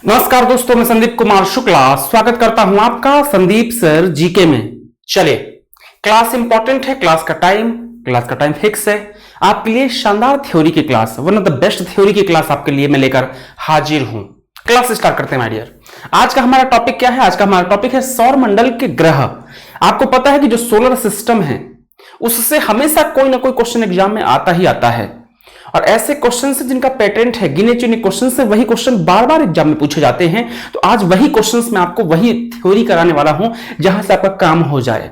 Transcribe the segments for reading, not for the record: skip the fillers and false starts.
नमस्कार दोस्तों, मैं संदीप कुमार शुक्ला स्वागत करता हूं आपका संदीप सर जीके में। चलिए, क्लास इंपॉर्टेंट है, क्लास का टाइम फिक्स है। आपके लिए शानदार थ्योरी की class, one of the best theory की क्लास आपके लिए मैं लेकर हाजिर हूं। क्लास स्टार्ट करते हैं माय डियर। आज का हमारा टॉपिक क्या है? आज का हमारा टॉपिक है सौर मंडल के ग्रह। आपको पता है कि जो सोलर सिस्टम है उससे हमेशा कोई ना कोई क्वेश्चन एग्जाम में आता ही आता है, और ऐसे क्वेश्चन से जिनका पैटर्न है, गिने चुने क्वेश्चन से वही क्वेश्चन बार बार एग्जाम में पूछे जाते हैं। तो आज वही क्वेश्चंस मैं आपको वही थ्योरी कराने वाला हूं जहां से आपका काम हो जाए,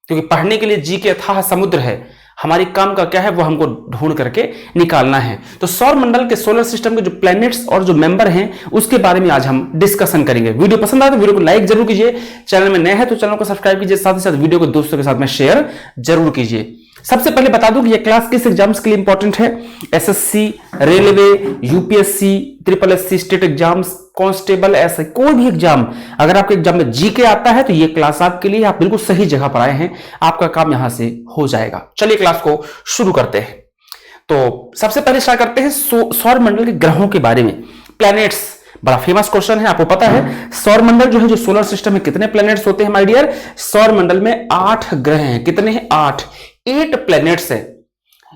क्योंकि पढ़ने के लिए जी के अथाह समुद्र है। हमारी काम का क्या है, वो हमको ढूंढ करके निकालना है। तो सौर मंडल के, सोलर सिस्टम के जो प्लैनेट्स और जो मेंबर हैं उसके बारे में आज हम डिस्कशन करेंगे। वीडियो पसंद आए तो वीडियो को लाइक जरूर कीजिए, चैनल में नए हैं तो चैनल को सब्सक्राइब कीजिए, साथ ही साथ वीडियो को दोस्तों के साथ में शेयर जरूर कीजिए। सबसे पहले बता दूं कि यह क्लास किस एग्जाम्स के लिए इंपॉर्टेंट है। SSC, railway, UPSC, triple SC, state exams, constable, ऐसे कोई भी एग्जाम अगर आपके एग्जाम में जीके आता है तो यह क्लास आपके लिए, आप बिल्कुल सही जगह पर आए हैं, आपका काम यहां से हो जाएगा। चलिए क्लास को शुरू करते हैं। तो सबसे पहले स्टार्ट करते हैं सौर मंडल के ग्रहों के बारे में। प्लैनेट्स बड़ा फेमस क्वेश्चन है, आपको पता है सौर मंडल जो है, जो सोलर सिस्टम में कितने प्लैनेट्स होते हैं माय डियर? सौर मंडल में 8 ग्रह हैं। कितने हैं? 8 प्लैनेट्स है।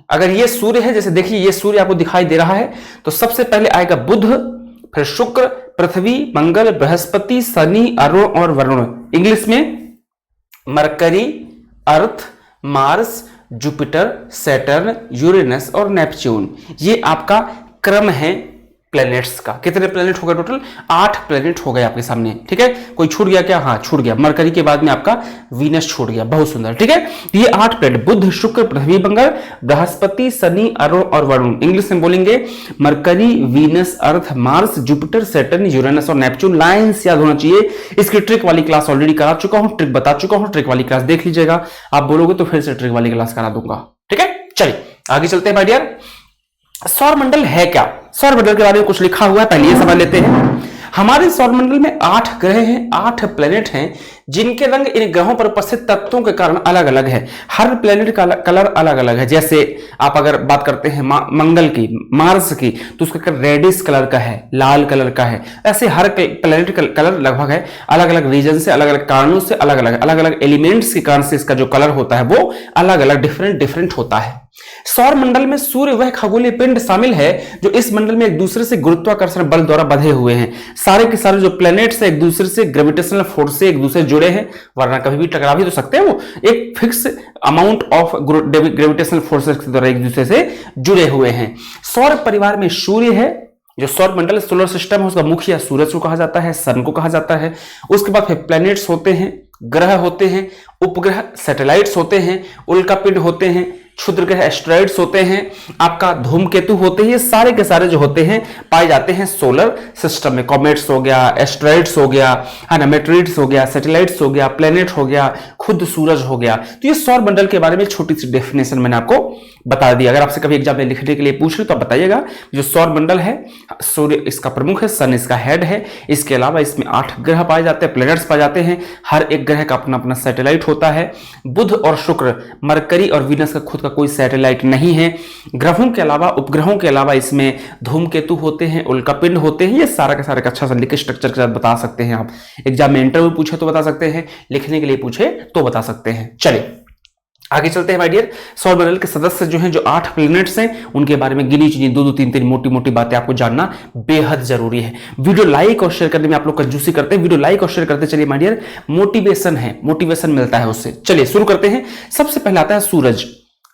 अगर ये सूर्य है, जैसे देखिए ये सूर्य आपको दिखाई दे रहा है, तो सबसे पहले आएगा बुध, फिर शुक्र, पृथ्वी, मंगल, बृहस्पति, शनि, अरुण और वरुण। इंग्लिश में मरकरी, अर्थ, मार्स, जुपिटर, सैटर्न, यूरेनस और नेपच्यून। ये आपका क्रम है प्लैनेट्स का। कितने प्लैनेट हो गए टोटल? 8 प्लैनेट हो गए आपके सामने। ठीक है, कोई छूट गया क्या? हाँ, छूट गया। मरकरी के बाद में आपका वीनस छूट गया। बहुत सुंदर। ठीक है, ये 8 प्लैनेट बुध, शुक्र, पृथ्वी, मंगल, बृहस्पति, शनि, अरुण और वरुण। इंग्लिश में बोलेंगे मरकरी, वीनस, अर्थ, मार्स, जुपिटर, सैटर्न, यूरेनस और नेपच्यून। लाइन्स याद होना चाहिए। इसकी ट्रिक वाली क्लास ऑलरेडी करा चुका हूं, ट्रिक बता चुका हूं, ट्रिक वाली क्लास देख लीजिएगा। आप बोलोगे तो फिर से ट्रिक वाली क्लास करा दूंगा। ठीक है, चलिए आगे चलते हैं भाई डियर। सौर मंडल है क्या? सौर मंडल के बारे में कुछ लिखा हुआ है, पहले ये समझ लेते हैं। हमारे सौर मंडल में 8 ग्रह हैं, 8 प्लैनेट हैं, जिनके रंग इन ग्रहों पर उपस्थित तत्वों के कारण अलग अलग है। हर प्लैनेट का कलर अलग अलग है। जैसे आप अगर बात करते हैं मंगल की, मार्स की, तो उसका कलर रेडिश कलर का है, लाल कलर का है। ऐसे हर प्लैनेट का कलर लगभग है, अलग अलग रीजन से, अलग अलग कारणों से, अलग अलग एलिमेंट्स के कारण से इसका जो कलर होता है वो अलग अलग डिफरेंट होता है। सौर मंडल में सूर्य वह खगोलीय पिंड शामिल है जो इस मंडल में एक दूसरे से गुरुत्वाकर्षण बल द्वारा बंधे हुए हैं। सारे के सारे जो प्लैनेट्स है एक दूसरे से ग्रेविटेशनल फोर्स से एक दूसरे से जुड़े हैं, वरना कभी भी टकरा भी तो सकते हैं। वो एक fix amount of gravitational forces के द्वारा एक दूसरे से जुड़े हुए हैं। सौर परिवार में सूर्य है, जो सौर मंडल सोलर सिस्टम है उसका मुखिया सूरज को कहा जाता है, सन को कहा जाता है। उसके बाद फिर प्लैनेट्स होते हैं, ग्रह होते हैं, उपग्रह सैटेलाइट्स होते हैं, उल्कापिंड होते हैं, क्षुद्र ग्रह एस्ट्रॉइड्स होते हैं, आपका धूमकेतु होते हैं। ये सारे के सारे जो होते हैं पाए जाते हैं सोलर सिस्टम में। कॉमेट्स हो गया, एस्ट्रॉइड्स हो गया, है ना, मेटेरिट्स हो गया, सैटेलाइट्स हो गया, प्लैनेट हो गया, खुद सूरज हो गया। तो ये सौर मंडल के बारे में छोटी सी डेफिनेशन मैंने आपको बता दी। अगर आपसे कभी एग्जाम में लिखने के लिए पूछ ले तो आप बताइएगा। जो सौर मंडल है, सूर्य इसका प्रमुख है, सन इसका हेड है। इसके अलावा इसमें 8 ग्रह पाए जाते हैं, प्लैनेट्स पाए जाते हैं। हर एक ग्रह का अपना अपना सैटेलाइट होता है। बुध और शुक्र, मरकरी और वीनस का खुद का कोई सैटेलाइट नहीं है। ग्रहों के अलावा, उपग्रहों के अलावा इसमें धूमकेतु होते हैं, उल्कापिंड होते हैं। ये सारा का सारा अच्छा सा लिखे स्ट्रक्चर के साथ बता सकते हैं आप। एग्जाम में इंटरव्यू पूछे तो बता सकते हैं, लिखने के लिए पूछे तो बता सकते हैं। चलिए आगे चलते हैं माय डियर। सौर मंडल के सदस्य जो हैं, जो 8 प्लैनेट्स हैं, उनके बारे में गिनी चुनी 2-2, 3-3 मोटी मोटी बातें आपको जानना बेहद जरूरी है। वीडियो लाइक और शेयर करने में आप लोग कंजूसी करते हैं। वीडियो लाइक और शेयर करते चलिए माय डियर, मोटिवेशन है, मोटिवेशन मिलता है उससे। चलिए शुरू करते हैं। सबसे पहले आता है सूरज।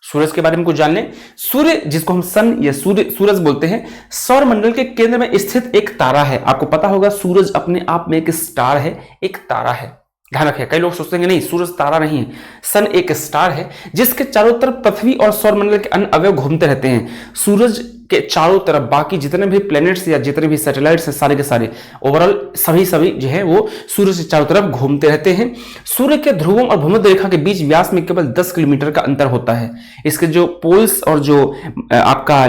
सूरज के बारे में कुछ जान लें। सूर्य, जिसको हम सन या सूरज बोलते हैं, सौर मंडल के केंद्र में स्थित एक तारा है। आपको पता होगा सूरज अपने आप में एक स्टार है, एक तारा है। ध्यान रखिए, कई लोग सोचते हैं नहीं सूरज तारा नहीं है, सन एक स्टार है जिसके चारों तरफ पृथ्वी और सौर मंडल के अन्य अवयव घूमते रहते हैं। सूरज के चारों तरफ बाकी जितने भी प्लैनेट्स या जितने भी सैटेलाइट्स हैं, सारे के सारे ओवरऑल सभी जो है वो सूर्य से चारों तरफ घूमते रहते हैं। सूर्य के ध्रुवों और भूमध्य रेखा के बीच व्यास में केवल 10 किलोमीटर का अंतर होता है। इसके जो पोल्स और जो आपका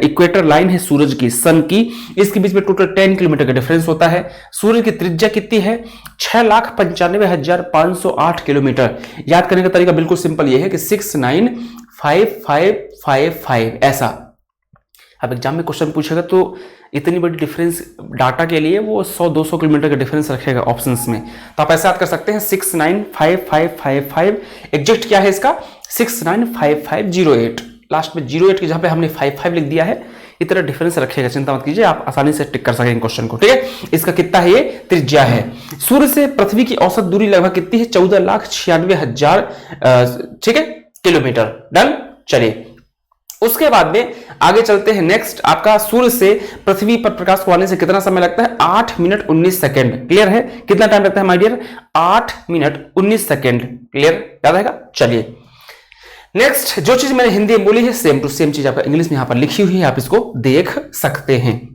इक्वेटर लाइन है सूरज की, सन की, इसके बीच में टोटल 10 किलोमीटर का डिफरेंस होता है। सूर्य की त्रिज्या कितनी है? 6,95,508 किलोमीटर। याद करने का तरीका बिल्कुल सिंपल ये है कि 69555 ऐसा अब एग्जाम में क्वेश्चन पूछेगा तो इतनी बड़ी डिफरेंस डाटा के लिए वो 100-200 किलोमीटर का डिफरेंस रखेगा ऑप्शंस में। तो आप ऐसे याद कर सकते हैं 695555, एग्जैक्ट क्या है इसका 695508, लास्ट में 08 की जहां पे हमने 55 लिख दिया है, इतना डिफरेंस रखेगा, चिंता मत कीजिए, आप आसानी से टिक कर सकेंगे क्वेश्चन को। ठीक है, इसका कितना है, ये त्रिज्या है। सूर्य से पृथ्वी की औसत दूरी लगभग कितनी है, 14,96,000 ठीक है किलोमीटर। डन, चलिए उसके बाद में आगे चलते हैं। नेक्स्ट आपका सूर्य से पृथ्वी पर प्रकाश को आने से कितना समय लगता है, 8 मिनट 19 सेकंड। क्लियर है, कितना टाइम लगता है my dear, 8 minute 19 second. Clear, याद रहेगा। चलिए नेक्स्ट, जो चीज मैंने हिंदी में बोली है सेम टू सेम चीज आपका इंग्लिश में यहां पर लिखी हुई है, आप इसको देख सकते हैं।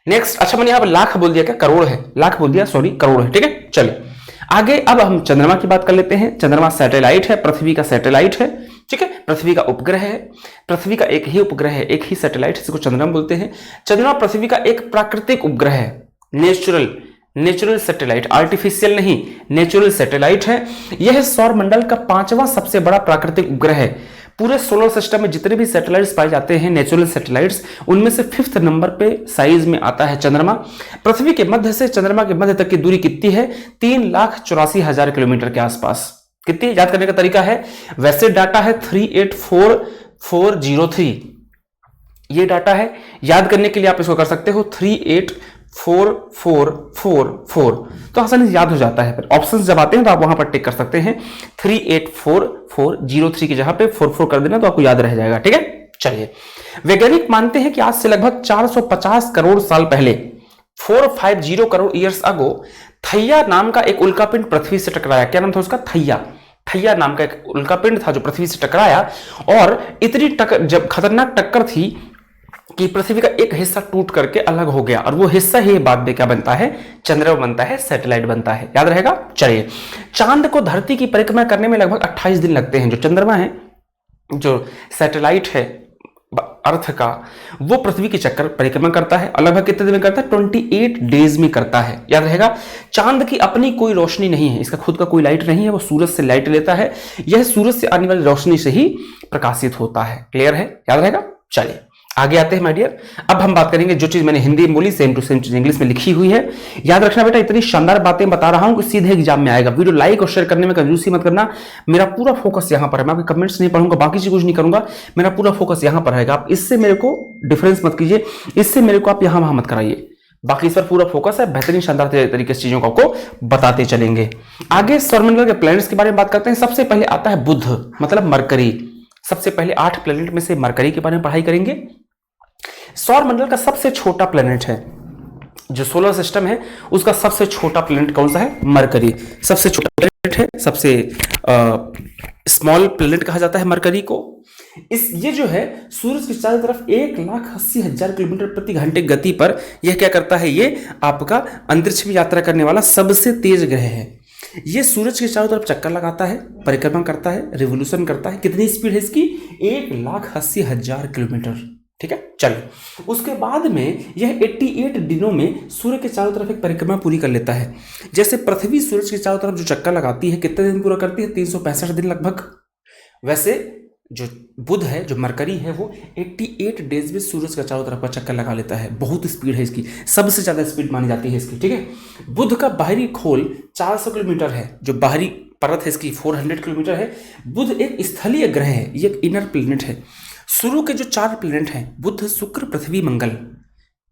नेक्स्ट, अच्छा मैंने यहां पर लाख बोल दिया, क्या करोड़ है, लाख बोल दिया, सॉरी करोड़ है। ठीक है, चलिए आगे अब हम चंद्रमा की बात कर लेते हैं। चंद्रमा सैटेलाइट है, पृथ्वी का सैटेलाइट है। ठीक है, पृथ्वी का उपग्रह है, पृथ्वी का एक ही उपग्रह है, एक ही सैटेलाइट, जिसको चंद्रमा बोलते हैं। चंद्रमा पृथ्वी का एक प्राकृतिक उपग्रह है, नेचुरल सैटेलाइट, आर्टिफिशियल नहीं, नेचुरल सैटेलाइट है। यह सौर मंडल का 5वां सबसे बड़ा प्राकृतिक उपग्रह है। पूरे सोलर सिस्टम में जितने भी सैटेलाइट्स पाए जाते हैं नेचुरल सैटेलाइट्स, उनमें से 5th नंबर पे साइज में आता है चंद्रमा। पृथ्वी के मध्य से चंद्रमा के मध्य तक की दूरी कितनी है, 3,84,000 किलोमीटर के आसपास। कितनी, याद करने का तरीका है, वैसे डाटा है 384403, ये डाटा है। याद करने के लिए आप इसको कर सकते हो 384444, तो आसानी से याद हो जाता है। फिर ऑप्शंस जब आते हैं तो आप वहां पर टिक कर सकते हैं, 384403 की जगह पे 44 कर देना तो आपको याद रह जाएगा। ठीक है, चलिए वैज्ञानिक मानते हैं कि आज से लगभग 450 करोड़ साल पहले, 450 करोड़ ईयर्स अगो, थैया नाम का एक उल्कापिंड पृथ्वी से टकराया। क्या नाम था उसका, थैया नाम का एक उल्कापिंड था जो पृथ्वी से टकराया, और इतनी जब खतरनाक टक्कर थी कि पृथ्वी का एक हिस्सा टूट करके अलग हो गया, और वो हिस्सा ही बाद में क्या बनता है, चंद्रमा बनता है, सैटेलाइट बनता है। याद रहेगा। चलिए, चांद को धरती की परिक्रमा करने में लगभग 28 दिन लगते हैं। जो चंद्रमा है, जो सैटेलाइट है अर्थ का, वो पृथ्वी की चक्कर परिक्रमा करता है, लगभग कितने दिन में करता है, 28 डेज में करता है। याद रहेगा। चांद की अपनी कोई रोशनी नहीं है, इसका खुद का कोई लाइट नहीं है, वो सूरज से लाइट लेता है, यह सूरज से आने वाली रोशनी से ही प्रकाशित होता है। क्लियर है, याद रहेगा। चलिए आगे आते हैं माय डियर। अब हम बात करेंगे, जो चीज मैंने हिंदी में बोली सेम टू सेम चीज इंग्लिश में लिखी हुई है। याद रखना बेटा, इतनी शानदार बातें बता रहा हूं कि सीधे एग्जाम में आएगा। वीडियो लाइक और शेयर करने में कंजूसी मत करना, मेरा पूरा फोकस यहां पर है। मैं आपके कमेंट्स नहीं पढ़ूंगा, बाकी चीज कुछ नहीं करूंगा, मेरा पूरा फोकस यहां पर रहेगा। आप इससे मेरे को डिफरेंस मत कीजिए, इससे मेरे को आप यहां वहां मत कराइए, बाकी इस पर पूरा फोकस है। बेहतरीन शानदार तरीके से चीजों को आपको बताते चलेंगे। आगे सौरमंडल के प्लैनेट्स के बारे में बात करते हैं। सबसे पहले आता है बुध, मतलब मरकरी। सबसे पहले 8 प्लैनेट में से मरकरी के बारे में पढ़ाई करेंगे। सौर मंडल का सबसे छोटा प्लैनेट है, जो सोलर सिस्टम है उसका सबसे छोटा प्लैनेट कौन सा है, मरकरी। सबसे छोटा प्लैनेट है, सबसे स्मॉल प्लैनेट कहा जाता है मरकरी को। ये जो है सूरज की चारों तरफ 1,80,000 किलोमीटर प्रति घंटे गति पर यह क्या करता है, ये आपका अंतरिक्ष में यात्रा करने वाला सबसे तेज ग्रह है। ये सूरज के चारों तरफ चक्कर लगाता है, परिक्रमा करता है, रिवोल्यूशन करता है। कितनी स्पीड है इसकी, 1,80,000 किलोमीटर। ठीक है, चलिए उसके बाद में यह 88 दिनों में सूर्य के चारों तरफ एक परिक्रमा पूरी कर लेता है। जैसे पृथ्वी सूरज के चारों तरफ जो चक्कर लगाती है, कितने दिन पूरा करती है, 365 दिन लगभग। वैसे जो बुध है, जो मरकरी है, वो 88 डेज में सूरज का चारों तरफ का चक्कर लगा लेता है। बहुत स्पीड है इसकी, सबसे ज्यादा स्पीड मानी जाती है इसकी। ठीक है, बुध का बाहरी खोल 400 किलोमीटर है, जो बाहरी परत है इसकी 400 किलोमीटर है। बुध एक स्थलीय ग्रह है, ये एक इनर प्लेनेट है। शुरू के जो 4 प्लेनेट हैं, बुध, शुक्र, पृथ्वी, मंगल,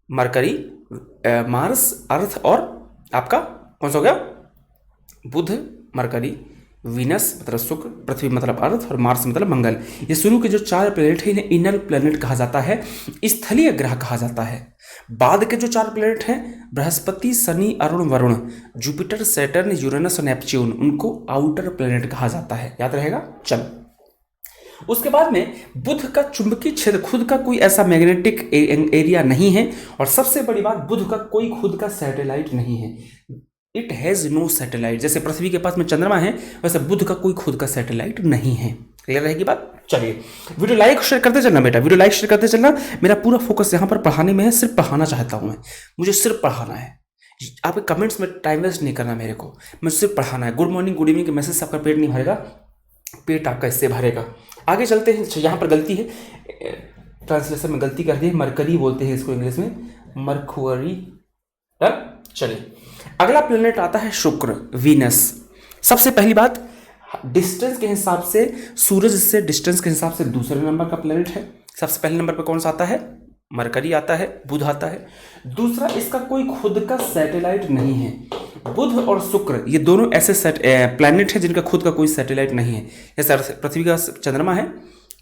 मरकरी, मार्स, अर्थ, और आपका कौन सा हो गया, बुध, मरकरी, वीनस मतलब शुक्र, पृथ्वी मतलब अर्थ, और मार्स मतलब मंगल। ये शुरू के जो 4 प्लेनेट हैं इन्हें इनर प्लेनेट कहा जाता है, स्थलीय ग्रह कहा जाता है। बाद के जो 4 प्लेनेट हैं, Brihaspati, Shani, Arun, Varun, Jupiter, Saturn, Uranus और नेपच्यून, उनको आउटर प्लेनेट कहा जाता है। याद रहेगा। चलो उसके बाद में बुध का चुंबकीय क्षेत्र, खुद का कोई ऐसा मैग्नेटिक एरिया नहीं है, और सबसे बड़ी बात, बुध का कोई खुद का सैटेलाइट नहीं है। It has no satellite. जैसे पृथ्वी के पास में चंद्रमा है, वैसे बुध का कोई खुद का सैटेलाइट नहीं है। क्लियर रहेगी बात। चलिए वीडियो लाइक शेयर करते चलना बेटा, वीडियो लाइक शेयर करते चलना। मेरा पूरा फोकस यहाँ पर पढ़ाने में है, सिर्फ पढ़ाना चाहता हूँ मैं, मुझे सिर्फ पढ़ाना है। आपके कमेंट्स में टाइम वेस्ट नहीं करना मेरे को, मुझे सिर्फ पढ़ाना है। गुड मॉर्निंग गुड इवनिंग के मैसेज से आपका पेट नहीं भरेगा, पेट आपका इससे भरेगा। आगे चलते हैं। यहाँ पर गलती है, ट्रांसलेशन में गलती कर दी है, मरकरी बोलते हैं इसको इंग्लिश में, मरक्यूरी। चलिए अगला प्लेनेट आता है शुक्र, वीनस। सबसे पहली बात, डिस्टेंस के हिसाब से सूरज से डिस्टेंस के हिसाब से दूसरे नंबर का प्लेनेट है। सबसे पहले नंबर पर कौन सा आता है? मरकरी आता है, बुध आता है। दूसरा, इसका कोई खुद का सैटेलाइट नहीं है। बुध और शुक्र ये दोनों ऐसे प्लैनेट हैं जिनका खुद का कोई सैटेलाइट नहीं है। जैसे पृथ्वी का चंद्रमा है,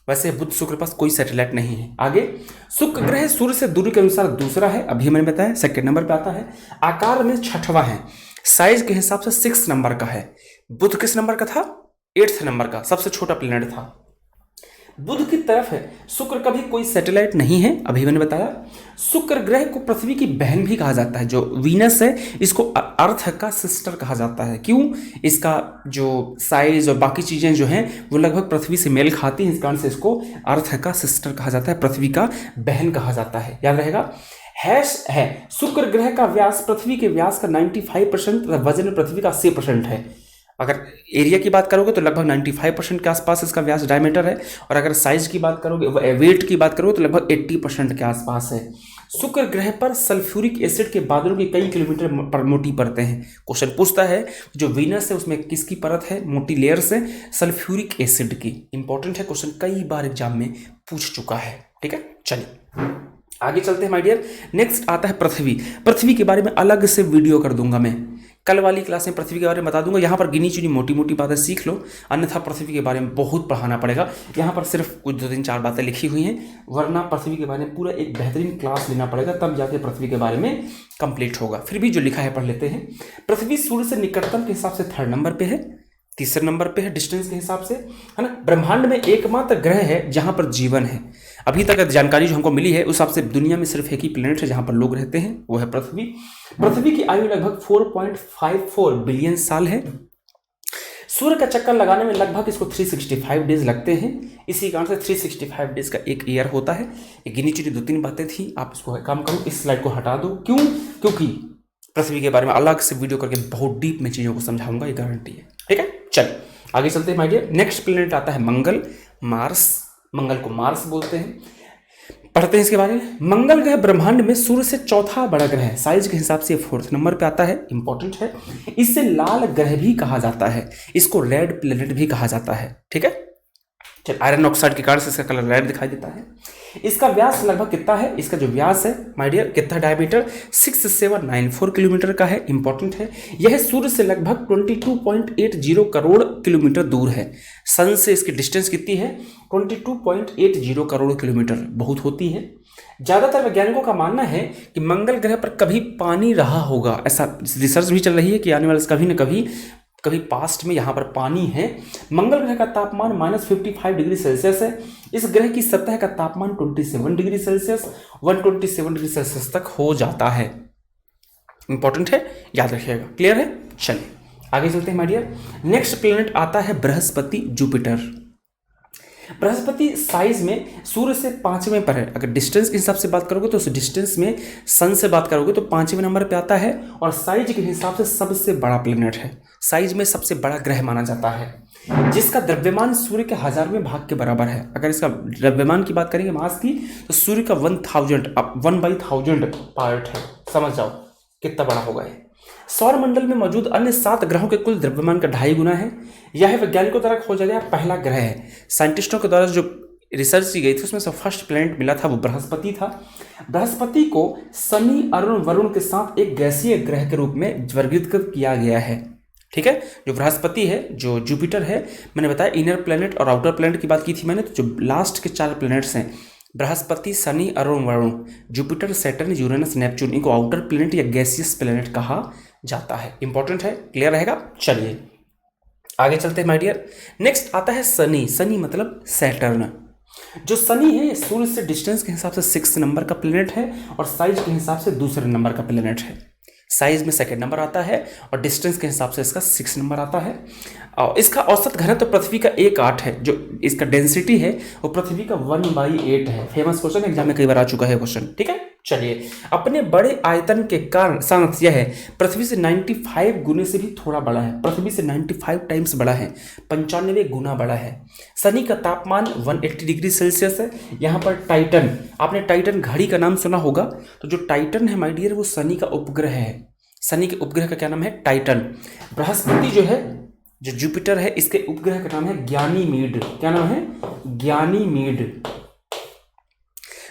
वैसे बुध शुक्र पास कोई सैटेलाइट नहीं है। आगे, शुक्र ग्रह सूर्य से दूरी के अनुसार दूसरा है, अभी मैंने बताया, सेकंड नंबर पे आता है। आकार में छठवां है, साइज के हिसाब से 6 नंबर का है। बुध किस नंबर का था? 8th नंबर का, सबसे छोटा प्लेनेट था। बुध की तरफ है, शुक्र का भी कोई सैटेलाइट नहीं है, अभी मैंने बताया। शुक्र ग्रह को पृथ्वी की बहन भी कहा जाता है। जो वीनस है इसको अर्थ का सिस्टर कहा जाता है। क्यों? इसका जो साइज और बाकी चीजें जो हैं वो लगभग पृथ्वी से मेल खाती हैं, इस कारण से इसको अर्थ का सिस्टर कहा जाता है, पृथ्वी का बहन कहा जाता है। याद रहेगा। हैश है, शुक्र ग्रह का व्यास पृथ्वी के व्यास का 95% तथा वजन पृथ्वी का 80% है। अगर एरिया की बात करोगे तो लगभग 95% के आसपास इसका व्यास डायमीटर है, और अगर साइज की बात करोगे, वेट की बात करोगे तो लगभग 80% के आसपास है। शुक्र ग्रह पर सल्फ्यूरिक एसिड के बादलों की कई किलोमीटर पर मोटी परतें हैं। क्वेश्चन पूछता है जो वीनस है उसमें किसकी परत है? मोटी लेयर्स है सल्फ्यूरिक एसिड की। इंपॉर्टेंट है, क्वेश्चन कई बार एग्जाम में पूछ चुका है। ठीक है, चलिए आगे चलते हैं माय डियर। नेक्स्ट आता है पृथ्वी। पृथ्वी के बारे में अलग से वीडियो कर दूंगा मैं, कल वाली क्लास में पृथ्वी के बारे में बता दूंगा। यहाँ पर गिनी चुनी मोटी मोटी बातें सीख लो, अन्यथा पृथ्वी के बारे में बहुत पढ़ाना पड़ेगा। यहाँ पर सिर्फ कुछ 2-3-4 बातें लिखी हुई हैं, वरना पृथ्वी के बारे में पूरा एक बेहतरीन क्लास लेना पड़ेगा, तब जाके पृथ्वी के बारे में कंप्लीट होगा। फिर भी जो लिखा है पढ़ लेते हैं। पृथ्वी सूर्य से निकटतम के हिसाब से 3rd नंबर पे है, 3रे नंबर पे है डिस्टेंस के हिसाब से, है ना। ब्रह्मांड में एकमात्र ग्रह है जहां पर जीवन है। अभी तक जानकारी जो हमको मिली है उस हिसाब से दुनिया में सिर्फ एक ही प्लेनेट है जहां पर लोग रहते हैं, वो है पृथ्वी। पृथ्वी की आयु लगभग 4.54 बिलियन साल है। सूर्य का चक्कर लगाने में लगभग इसको 365 डेज लगते हैं। इसी कारण से 365 डेज का एक ईयर होता है। ये गिनी चुनी 2-3 बातें थी, आप इसको काम करो, इस स्लाइड को हटा दो। क्यों? क्योंकि पृथ्वी के बारे में अलग से वीडियो करके बहुत डीप में चीज़ों को समझाऊंगा, ये गारंटी है। ठीक है, चल आगे चलते हैं माय डियर। नेक्स्ट प्लेनेट आता है मंगल, मार्स। मंगल को मार्स बोलते हैं। पढ़ते हैं इसके बारे में। मंगल ग्रह ब्रह्मांड में सूर्य से 4था बड़ा ग्रह है। साइज के हिसाब से 4th नंबर पे आता है, इंपॉर्टेंट है। इसे लाल ग्रह भी कहा जाता है, इसको रेड प्लेनेट भी कहा जाता है। ठीक है, चल आयरन ऑक्साइड के कारण से इसका कलर रेड दिखाई देता है। इसका व्यास लगभग कितना है? इसका जो व्यास है माय डियर, कितना डायमीटर? 6794 किलोमीटर का है, इंपॉर्टेंट है। यह सूर्य से लगभग 22.80 करोड़ किलोमीटर दूर है। सन से इसकी डिस्टेंस कितनी है? 22.80 करोड़ किलोमीटर, बहुत होती है। ज्यादातर वैज्ञानिकों का मानना है कि मंगल ग्रह पर कभी पानी रहा होगा, ऐसा रिसर्च भी चल रही है कि आने वाले कभी न कभी पास्ट में यहाँ पर पानी है। मंगल ग्रह का तापमान -55 डिग्री सेल्सियस है। इस ग्रह की सतह का तापमान 27 डिग्री सेल्सियस 127 डिग्री सेल्सियस तक हो जाता है। इंपॉर्टेंट है, याद रखिएगा। क्लियर है? चलिए आगे चलते हैं माय डियर। नेक्स्ट प्लेनेट आता है बृहस्पति, जुपिटर। बृहस्पति साइज में सूर्य से 5वें पर है। अगर डिस्टेंस के हिसाब से बात करोगे तो उस डिस्टेंस में सन से बात करोगे तो 5वें नंबर पे आता है, और साइज के हिसाब से सबसे बड़ा प्लेनेट है। साइज में सबसे बड़ा ग्रह माना जाता है, जिसका द्रव्यमान सूर्य के 1000वें भाग के बराबर है। अगर इसका द्रव्यमान की बात करेंगे, मास की, तो सूर्य का 1/1000 पार्ट है। समझ जाओ कितना बड़ा होगा ये। सौर मंडल में मौजूद अन्य 7 ग्रहों के कुल द्रव्यमान का 2.5 गुना है। यह वैज्ञानिकों द्वारा खोजा गया पहला ग्रह है। साइंटिस्टों के द्वारा जो रिसर्च की गई थी उसमें से फर्स्ट प्लैनेट मिला था वो बृहस्पति था। बृहस्पति को शनि, अरुण, वरुण के साथ एक गैसीय ग्रह के रूप में वर्गीकृत किया गया है। ठीक है, जो बृहस्पति है, जो जुपिटर है, मैंने बताया इनर प्लैनेट और आउटर प्लैनेट की बात की थी मैंने। तो जो लास्ट के 4 प्लैनेट्स हैं, Brihaspati, Shani, Arun, Varun, Jupiter, Saturn, Uranus, Neptune, इनको आउटर प्लैनेट या गैसियस प्लैनेट कहा जाता है। इंपॉर्टेंट है, क्लियर रहेगा। चलिए आगे चलते हैं माय डियर। नेक्स्ट आता है शनि। शनि मतलब सैटर्न। जो शनि है सूर्य से डिस्टेंस के हिसाब से 6 नंबर का प्लेनेट है, और साइज के हिसाब से 2रे नंबर का प्लेनेट है। साइज में 2nd नंबर आता है, और डिस्टेंस के हिसाब से इसका 6 नंबर आता है। और इसका औसत घनत्व पृथ्वी का 1/8 है। जो इसका डेंसिटी है वो पृथ्वी का 1/8 है। फेमस क्वेश्चन, एग्जाम में कई बार आ चुका है क्वेश्चन। ठीक है, चलिए, अपने बड़े आयतन के कारण सामर्थ्य यह है, पृथ्वी से 95 गुने से भी थोड़ा बड़ा है, पृथ्वी से 95 टाइम्स बड़ा है, 95 गुना बड़ा है। शनि का तापमान 180 डिग्री सेल्सियस है। यहाँ पर टाइटन, आपने टाइटन घड़ी का नाम सुना होगा, तो जो टाइटन है माय डियर वो शनि का उपग्रह है। शनि के उपग्रह का क्या नाम है? टाइटन। बृहस्पति जो है, जो जुपिटर है, इसके उपग्रह का नाम है ज्ञानीमीड। क्या नाम है? ज्ञानीमीड।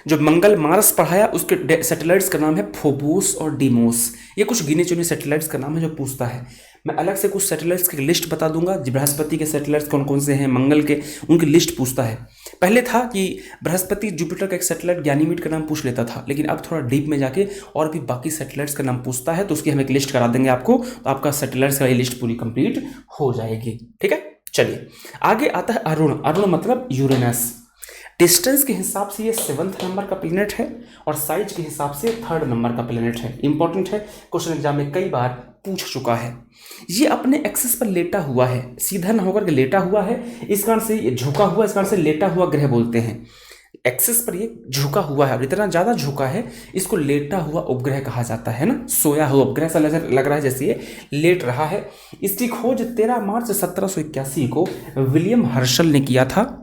जो मंगल मार्स पढ़ाया उसके सैटेलाइट्स का नाम है फोबोस और डीमोस। ये कुछ गिने चुने सैटेलाइट्स का नाम है जो पूछता है। मैं अलग से कुछ सैटेलाइट्स की लिस्ट बता दूंगा। बृहस्पति के सैटेलाइट्स कौन कौन से हैं, मंगल के, उनकी लिस्ट पूछता है। पहले था कि बृहस्पति जुपिटर का एक सैटेलाइट ज्ञानीमीड का नाम पूछ लेता था, लेकिन अब थोड़ा डीप में जाके और भी बाकी सैटेलाइट्स का नाम पूछता है, तो उसकी हम एक लिस्ट करा देंगे आपको, तो आपका सैटेलाइट्स का ये लिस्ट पूरी कंप्लीट हो जाएगी। ठीक है, चलिए आगे आता है अरुण। अरुण मतलब यूरेनस। डिस्टेंस के हिसाब से ये 7th नंबर का प्लेनेट है और साइज के हिसाब से 3rd नंबर का प्लेनेट है। इंपॉर्टेंट है, क्वेश्चन एग्जाम में कई बार पूछ चुका है। ये अपने एक्सिस पर लेटा हुआ है, सीधा ना होकर के लेटा हुआ है, इस कारण से ये झुका हुआ, इस कारण से लेटा हुआ ग्रह बोलते हैं। एक्सिस पर ये झुका हुआ है और इतना ज़्यादा झुका है, इसको लेटा हुआ उपग्रह कहा जाता है ना, सोया हुआ उपग्रह सा लग रहा है जैसे ये लेट रहा है। इसकी खोज 13 मार्च 1781 को विलियम हर्शल ने किया था।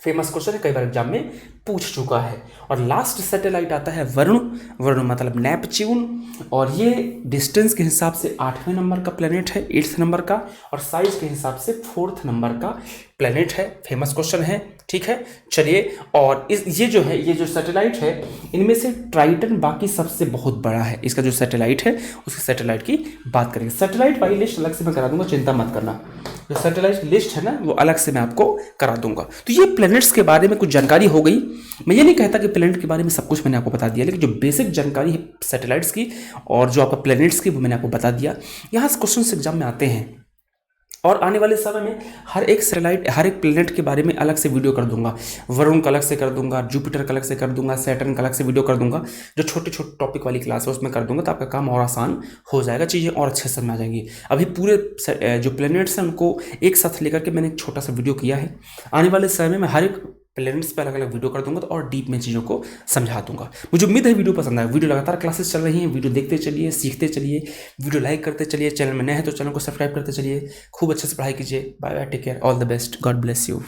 फेमस क्वेश्चन है, कई बार एग्जाम में पूछ चुका है। और लास्ट सैटेलाइट आता है वरुण। वरुण मतलब नेपच्यून, और ये डिस्टेंस के हिसाब से 8वें नंबर का प्लेनेट है, 8th नंबर का, और साइज के हिसाब से 4th नंबर का प्लेनेट है। फेमस क्वेश्चन है, ठीक है। चलिए, और ये जो सैटेलाइट है, इनमें से ट्राइटन बाकी सबसे बहुत बड़ा है। इसका जो सैटेलाइट है उसके सैटेलाइट की बात करेंगे। सैटेलाइट वाली लिस्ट अलग से मैं करा दूंगा, चिंता मत करना। जो सैटेलाइट लिस्ट है ना वो अलग से मैं आपको करा दूंगा। तो ये प्लैनेट्स के बारे में कुछ जानकारी हो गई। मैं ये नहीं कहता कि प्लैनेट के बारे में सब कुछ मैंने आपको बता दिया, लेकिन जो बेसिक जानकारी है सैटेलाइट्स की और जो आपका प्लैनेट्स की वो मैंने आपको बता दिया। यहाँ से क्वेश्चन एग्जाम में आते हैं, और आने वाले समय में हर एक सैटेलाइट, हर एक प्लेनेट के बारे में अलग से वीडियो कर दूंगा। वरुण का अलग से कर दूंगा, जुपिटर का अलग से कर दूंगा, सैटर्न का अलग से वीडियो कर दूंगा। जो छोटे छोटे टॉपिक वाली क्लास है उसमें कर दूंगा, तो आपका काम और आसान हो जाएगा, चीज़ें और अच्छे से समझ आ जाएंगी। अभी पूरे जो प्लेनेट्स हैं उनको एक साथ लेकर के मैंने एक छोटा सा वीडियो किया है। आने वाले समय में हर एक प्लेनेट्स पे अलग अलग वीडियो कर दूंगा, तो और डीप में चीज़ों को समझा दूंगा। मुझे उम्मीद है वीडियो पसंद आए। वीडियो लगातार क्लासेस चल रही हैं, वीडियो देखते चलिए, सीखते चलिए, वीडियो लाइक करते चलिए, चैनल में नए हैं तो चैनल को सब्सक्राइब करते चलिए। खूब अच्छे से पढ़ाई कीजिए। Bye bye, take care, all the best, God bless you.